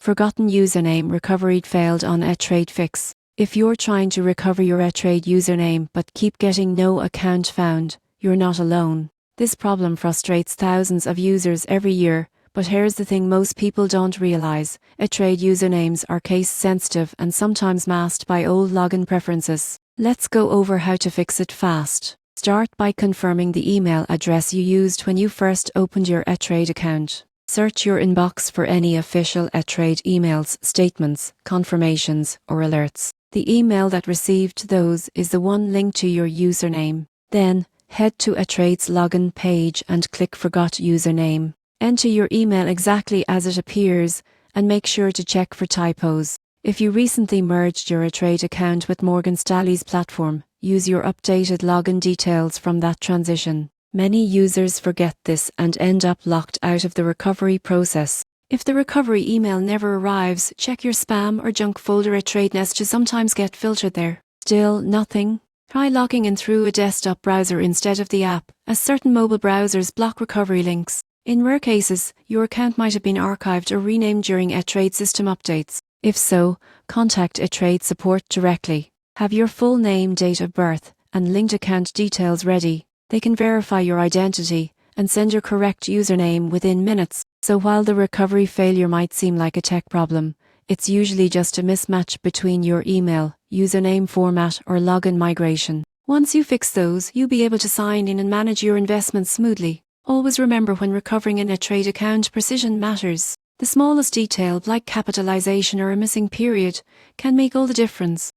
Forgotten username recovery failed on ETRADE Fix. If you're trying to recover your ETRADE username but keep getting no account found, you're not alone. This problem frustrates thousands of users every year, but here's the thing most people don't realize: ETRADE usernames are case sensitive and sometimes masked by old login preferences. Let's go over how to fix it fast. Start by confirming the email address you used when you first opened your ETRADE account. Search your inbox for any official ETRADE emails, statements, confirmations, or alerts. The email that received those is the one linked to your username. Then, head to ETRADE's login page and click Forgot Username. Enter your email exactly as it appears and make sure to check for typos. If you recently merged your ETRADE account with Morgan Stanley's platform, use your updated login details from that transition. Many users forget this and end up locked out of the recovery process. If the recovery email never arrives, check your spam or junk folder. ETRADE messages sometimes get filtered there. Still nothing? Try logging in through a desktop browser instead of the app, as certain mobile browsers block recovery links. In rare cases, your account might have been archived or renamed during ETRADE system updates. If so, contact ETRADE support directly. Have your full name, date of birth, and linked account details ready. They can verify your identity and send your correct username within minutes. So while the recovery failure might seem like a tech problem, it's usually just a mismatch between your email, username format, or login migration. Once you fix those, you'll be able to sign in and manage your investments smoothly. Always remember, when recovering an ETRADE account, precision matters. The smallest detail, like capitalization or a missing period, can make all the difference.